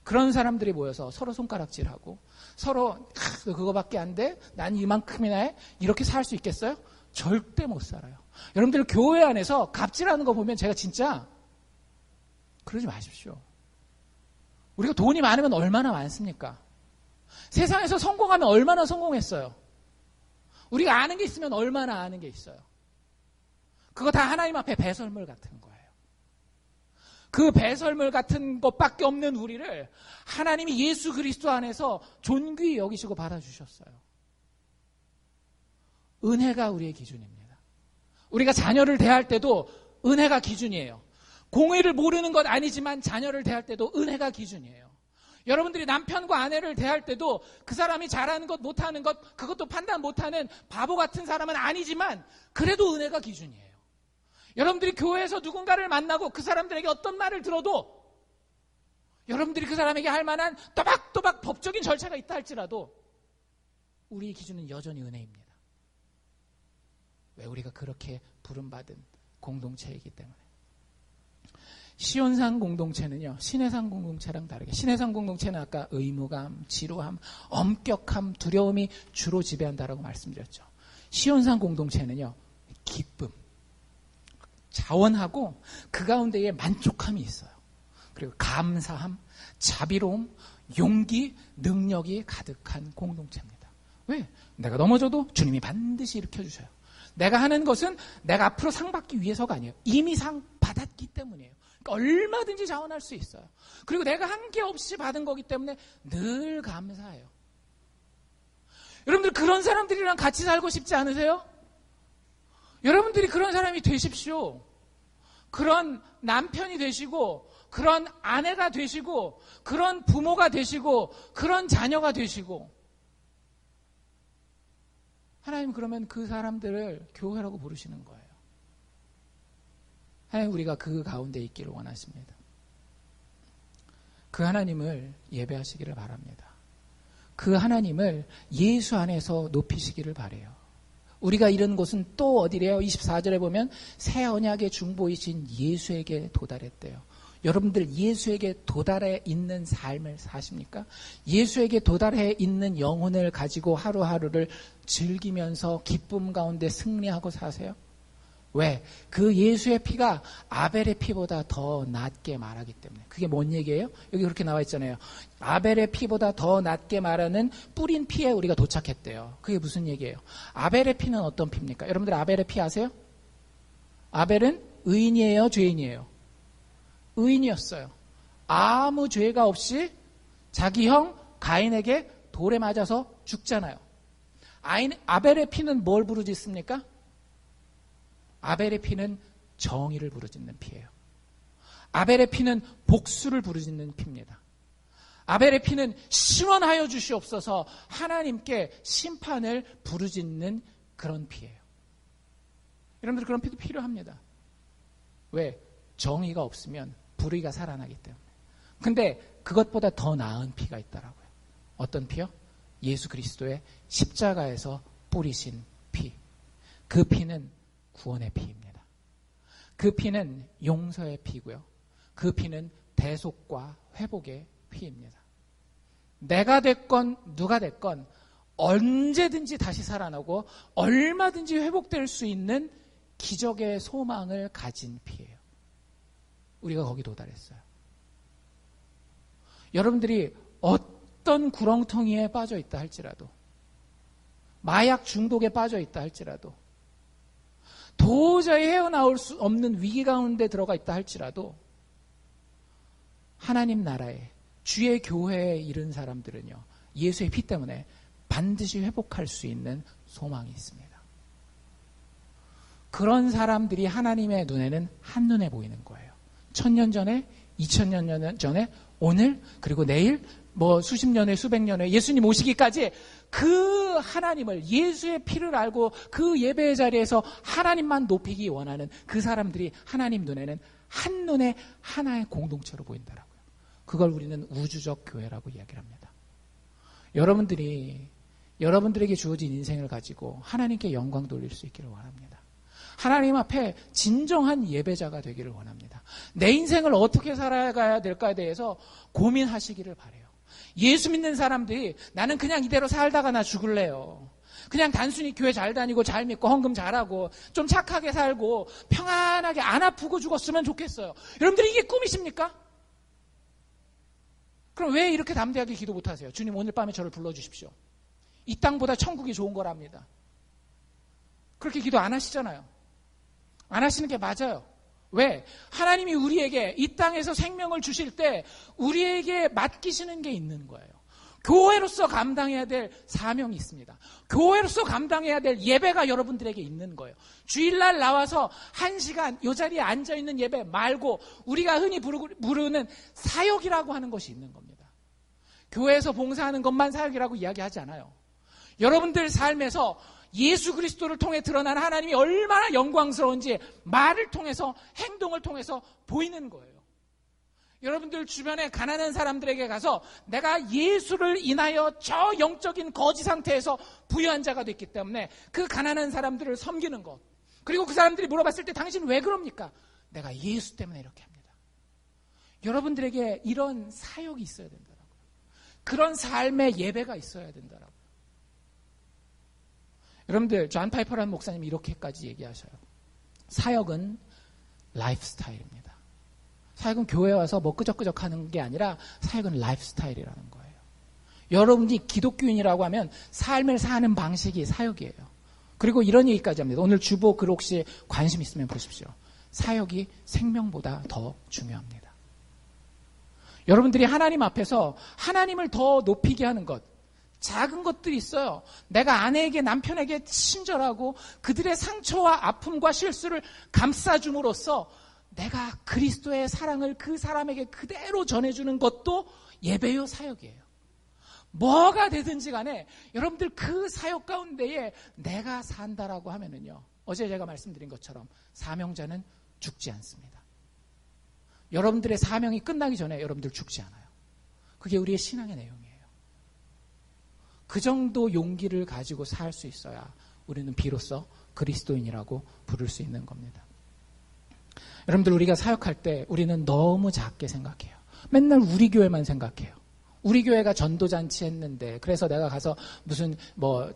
그런 사람들이 모여서 서로 손가락질하고 서로 그거밖에 안 돼? 난 이만큼이나 해? 이렇게 살 수 있겠어요? 절대 못 살아요. 여러분들 교회 안에서 갑질하는 거 보면 제가 진짜 그러지 마십시오. 우리가 돈이 많으면 얼마나 많습니까? 세상에서 성공하면 얼마나 성공했어요? 우리가 아는 게 있으면 얼마나 아는 게 있어요? 그거 다 하나님 앞에 배설물 같은 거예요. 그 배설물 같은 것밖에 없는 우리를 하나님이 예수 그리스도 안에서 존귀히 여기시고 받아주셨어요. 은혜가 우리의 기준입니다. 우리가 자녀를 대할 때도 은혜가 기준이에요. 공의를 모르는 것 아니지만 자녀를 대할 때도 은혜가 기준이에요. 여러분들이 남편과 아내를 대할 때도 그 사람이 잘하는 것 못하는 것 그것도 판단 못하는 바보 같은 사람은 아니지만 그래도 은혜가 기준이에요. 여러분들이 교회에서 누군가를 만나고 그 사람들에게 어떤 말을 들어도 여러분들이 그 사람에게 할 만한 또박또박 법적인 절차가 있다 할지라도 우리의 기준은 여전히 은혜입니다. 왜? 우리가 그렇게 부름받은 공동체이기 때문에. 시온산 공동체는요, 신해산 공동체랑 다르게, 신해산 공동체는 아까 의무감, 지루함, 엄격함, 두려움이 주로 지배한다라고 말씀드렸죠. 시온산 공동체는요, 기쁨, 자원하고 그 가운데에 만족함이 있어요. 그리고 감사함, 자비로움, 용기, 능력이 가득한 공동체입니다. 왜? 내가 넘어져도 주님이 반드시 일으켜주셔요. 내가 하는 것은 내가 앞으로 상 받기 위해서가 아니에요. 이미 상 받았기 때문이에요. 그러니까 얼마든지 자원할 수 있어요. 그리고 내가 한 게 없이 받은 거기 때문에 늘 감사해요. 여러분들 그런 사람들이랑 같이 살고 싶지 않으세요? 여러분들이 그런 사람이 되십시오. 그런 남편이 되시고 그런 아내가 되시고 그런 부모가 되시고 그런 자녀가 되시고 하나님 그러면 그 사람들을 교회라고 부르시는 거예요. 하나님 우리가 그 가운데 있기를 원하십니다. 그 하나님을 예배하시기를 바랍니다. 그 하나님을 예수 안에서 높이시기를 바라요. 우리가 이런 곳은 또 어디래요? 24절에 보면 새 언약의 중보이신 예수에게 도달했대요. 여러분들 예수에게 도달해 있는 삶을 사십니까? 예수에게 도달해 있는 영혼을 가지고 하루하루를 즐기면서 기쁨 가운데 승리하고 사세요? 왜? 그 예수의 피가 아벨의 피보다 더 낫게 말하기 때문에. 그게 뭔 얘기예요? 여기 그렇게 나와 있잖아요. 아벨의 피보다 더 낫게 말하는 뿌린 피에 우리가 도착했대요. 그게 무슨 얘기예요? 아벨의 피는 어떤 피입니까? 여러분들 아벨의 피 아세요? 아벨은 의인이에요? 죄인이에요? 의인이었어요. 아무 죄가 없이 자기 형 가인에게 돌에 맞아서 죽잖아요. 아벨의 피는 뭘 부르짖습니까? 아벨의 피는 정의를 부르짖는 피예요. 아벨의 피는 복수를 부르짖는 피입니다. 아벨의 피는 시원하여 주시옵소서 하나님께 심판을 부르짖는 그런 피예요. 여러분들 그런 피도 필요합니다. 왜? 정의가 없으면 불의가 살아나기 때문에. 근데 그것보다 더 나은 피가 있더라고요. 어떤 피요? 예수 그리스도의 십자가에서 뿌리신 피. 그 피는 구원의 피입니다. 그 피는 용서의 피고요. 그 피는 대속과 회복의 피입니다. 내가 됐건 누가 됐건 언제든지 다시 살아나고 얼마든지 회복될 수 있는 기적의 소망을 가진 피예요. 우리가 거기 도달했어요. 여러분들이 어떤 구렁텅이에 빠져 있다 할지라도 마약 중독에 빠져 있다 할지라도 도저히 헤어나올 수 없는 위기 가운데 들어가 있다 할지라도 하나님 나라에 주의 교회에 이른 사람들은요, 예수의 피 때문에 반드시 회복할 수 있는 소망이 있습니다. 그런 사람들이 하나님의 눈에는 한눈에 보이는 거예요. 1000년 전에, 2000년 전에, 오늘, 그리고 내일, 수십 년 후에, 수백 년 후에 예수님 오시기까지 그 하나님을, 예수의 피를 알고 그 예배의 자리에서 하나님만 높이기 원하는 그 사람들이 하나님 눈에는 한눈에 하나의 공동체로 보인다라고요. 그걸 우리는 우주적 교회라고 이야기를 합니다. 여러분들에게 주어진 인생을 가지고 하나님께 영광 돌릴 수 있기를 원합니다. 하나님 앞에 진정한 예배자가 되기를 원합니다. 내 인생을 어떻게 살아가야 될까에 대해서 고민하시기를 바라요. 예수 믿는 사람들이 나는 그냥 이대로 살다가 나 죽을래요. 그냥 단순히 교회 잘 다니고 잘 믿고 헌금 잘하고 좀 착하게 살고 평안하게 안 아프고 죽었으면 좋겠어요. 여러분들 이게 꿈이십니까? 그럼 왜 이렇게 담대하게 기도 못하세요? 주님 오늘 밤에 저를 불러주십시오. 이 땅보다 천국이 좋은 거랍니다. 그렇게 기도 안 하시잖아요. 안 하시는 게 맞아요. 왜? 하나님이 우리에게 이 땅에서 생명을 주실 때 우리에게 맡기시는 게 있는 거예요. 교회로서 감당해야 될 사명이 있습니다. 교회로서 감당해야 될 예배가 여러분들에게 있는 거예요. 주일날 나와서 1시간 이 자리에 앉아있는 예배 말고 우리가 흔히 부르는 사역이라고 하는 것이 있는 겁니다. 교회에서 봉사하는 것만 사역이라고 이야기하지 않아요. 여러분들 삶에서 예수 그리스도를 통해 드러나는 하나님이 얼마나 영광스러운지 말을 통해서, 행동을 통해서 보이는 거예요. 여러분들 주변에 가난한 사람들에게 가서 내가 예수를 인하여 저 영적인 거지 상태에서 부유한 자가 됐기 때문에 그 가난한 사람들을 섬기는 것, 그리고 그 사람들이 물어봤을 때 당신 왜 그럽니까? 내가 예수 때문에 이렇게 합니다. 여러분들에게 이런 사역이 있어야 된다고요. 그런 삶의 예배가 있어야 된다고요. 여러분들, 존 파이퍼라는 목사님이 이렇게까지 얘기하셔요. 사역은 라이프 스타일입니다. 사역은 교회에 와서 끄적끄적 하는 게 아니라 사역은 라이프 스타일이라는 거예요. 여러분이 기독교인이라고 하면 삶을 사는 방식이 사역이에요. 그리고 이런 얘기까지 합니다. 오늘 주보 글 혹시 관심 있으면 보십시오. 사역이 생명보다 더 중요합니다. 여러분들이 하나님 앞에서 하나님을 더 높이게 하는 것, 작은 것들이 있어요. 내가 아내에게, 남편에게 친절하고 그들의 상처와 아픔과 실수를 감싸줌으로써 내가 그리스도의 사랑을 그 사람에게 그대로 전해주는 것도 예배요, 사역이에요. 뭐가 되든지 간에 여러분들 그 사역 가운데에 내가 산다라고 하면은요, 어제 제가 말씀드린 것처럼 사명자는 죽지 않습니다. 여러분들의 사명이 끝나기 전에 여러분들 죽지 않아요. 그게 우리의 신앙의 내용이에요. 그 정도 용기를 가지고 살 수 있어야 우리는 비로소 그리스도인이라고 부를 수 있는 겁니다. 여러분들, 우리가 사역할 때 우리는 너무 작게 생각해요. 맨날 우리 교회만 생각해요. 우리 교회가 전도잔치 했는데, 그래서 내가 가서 무슨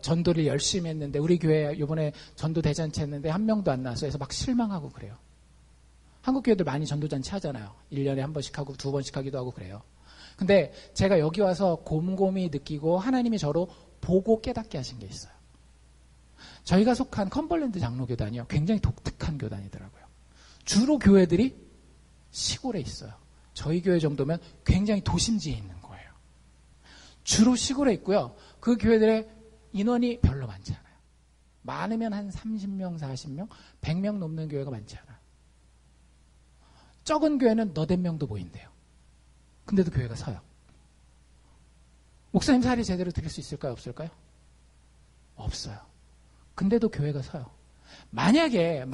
전도를 열심히 했는데, 우리 교회 이번에 전도 대잔치 했는데 한 명도 안 나와서 해서 막 실망하고 그래요. 한국 교회들 많이 전도잔치 하잖아요. 1년에 한 번씩 하고 2번씩 하기도 하고 그래요. 근데 제가 여기 와서 곰곰이 느끼고 하나님이 저로 보고 깨닫게 하신 게 있어요. 저희가 속한 컴벌랜드 장로교단이요, 굉장히 독특한 교단이더라고요. 주로 교회들이 시골에 있어요. 저희 교회 정도면 굉장히 도심지에 있는 거예요. 주로 시골에 있고요. 그 교회들의 인원이 별로 많지 않아요. 많으면 한 30명, 40명, 100명 넘는 교회가 많지 않아요. 적은 교회는 너댓 명도 보인대요. 근데도 교회가 서요. 목사님 사례 제대로 드릴 수 있을까요? 없을까요? 없어요. 근데도 교회가 서요. 만약에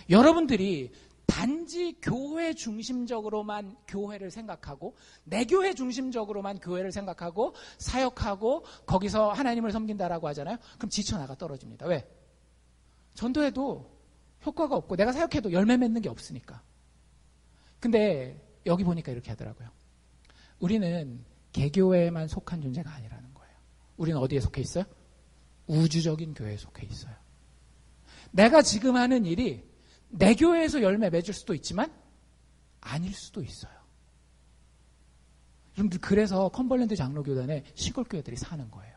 여러분들이 단지 교회 중심적으로만 교회를 생각하고, 내 교회 중심적으로만 교회를 생각하고 사역하고 거기서 하나님을 섬긴다라고 하잖아요. 그럼 지쳐나가 떨어집니다. 왜? 전도해도 효과가 없고 내가 사역해도 열매 맺는 게 없으니까. 근데 여기 보니까 이렇게 하더라고요. 우리는 개교회에만 속한 존재가 아니라는 거예요. 우리는 어디에 속해 있어요? 우주적인 교회에 속해 있어요. 내가 지금 하는 일이 내 교회에서 열매 맺을 수도 있지만 아닐 수도 있어요. 여러분들, 그래서 컴벌랜드 장로교단에 시골교회들이 사는 거예요.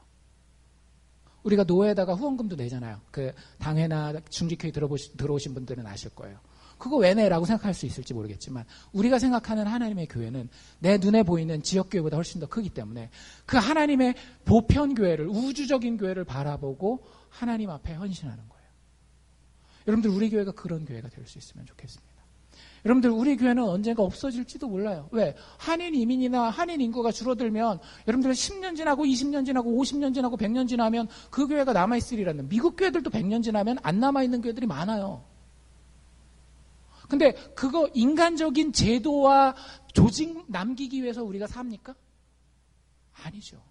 우리가 노회에다가 후원금도 내잖아요. 그 당회나 중직회에 들어오신 분들은 아실 거예요. 그거 왜네? 라고 생각할 수 있을지 모르겠지만 우리가 생각하는 하나님의 교회는 내 눈에 보이는 지역교회보다 훨씬 더 크기 때문에 그 하나님의 보편교회를, 우주적인 교회를 바라보고 하나님 앞에 헌신하는 거예요. 여러분들, 우리 교회가 그런 교회가 될 수 있으면 좋겠습니다. 여러분들, 우리 교회는 언젠가 없어질지도 몰라요. 왜? 한인 이민이나 한인 인구가 줄어들면 여러분들 10년 지나고 20년 지나고 50년 지나고 100년 지나면 그 교회가 남아있으리라는, 미국 교회들도 100년 지나면 안 남아있는 교회들이 많아요. 근데 그거 인간적인 제도와 조직 남기기 위해서 우리가 삽니까? 아니죠.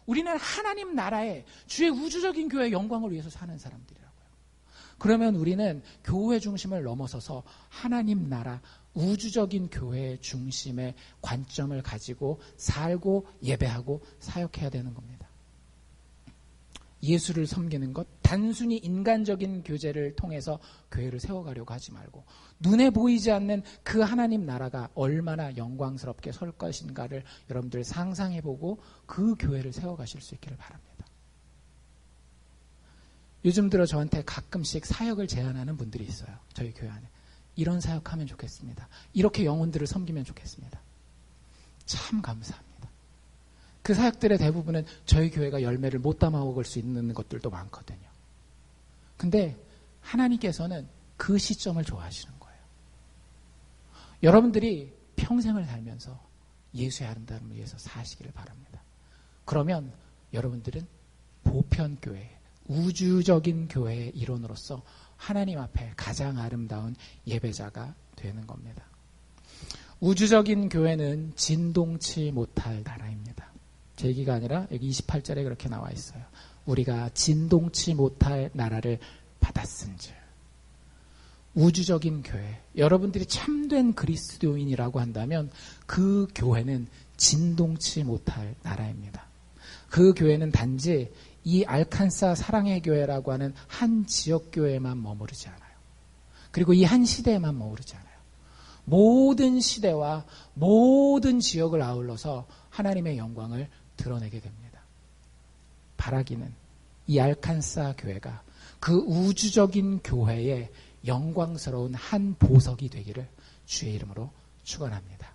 우리는 하나님 나라의 주의 우주적인 교회의 영광을 위해서 사는 사람들이라고요. 그러면 우리는 교회 중심을 넘어서서 하나님 나라 우주적인 교회의 중심의 관점을 가지고 살고 예배하고 사역해야 되는 겁니다. 예수를 섬기는 것, 단순히 인간적인 교제를 통해서 교회를 세워가려고 하지 말고 눈에 보이지 않는 그 하나님 나라가 얼마나 영광스럽게 설 것인가를 여러분들 상상해보고 그 교회를 세워가실 수 있기를 바랍니다. 요즘 들어 저한테 가끔씩 사역을 제안하는 분들이 있어요. 저희 교회 안에. 이런 사역하면 좋겠습니다. 이렇게 영혼들을 섬기면 좋겠습니다. 참 감사합니다. 그 사역들의 대부분은 저희 교회가 열매를 못 담아먹을 수 있는 것들도 많거든요. 근데 하나님께서는 그 시점을 좋아하시는 거예요. 여러분들이 평생을 살면서 예수의 아름다움을 위해서 사시기를 바랍니다. 그러면 여러분들은 보편교회, 우주적인 교회의 일원으로서 하나님 앞에 가장 아름다운 예배자가 되는 겁니다. 우주적인 교회는 진동치 못할 나라입니다. 제 얘기가 아니라 여기 28절에 그렇게 나와 있어요. 우리가 진동치 못할 나라를 받았은즉. 우주적인 교회, 여러분들이 참된 그리스도인이라고 한다면 그 교회는 진동치 못할 나라입니다. 그 교회는 단지 이 알칸사 사랑의 교회라고 하는 한 지역교회만 머무르지 않아요. 그리고 이 한 시대에만 머무르지 않아요. 모든 시대와 모든 지역을 아울러서 하나님의 영광을 드러내게 됩니다. 바라기는 이 알칸사 교회가 그 우주적인 교회의 영광스러운 한 보석이 되기를 주의 이름으로 축원합니다.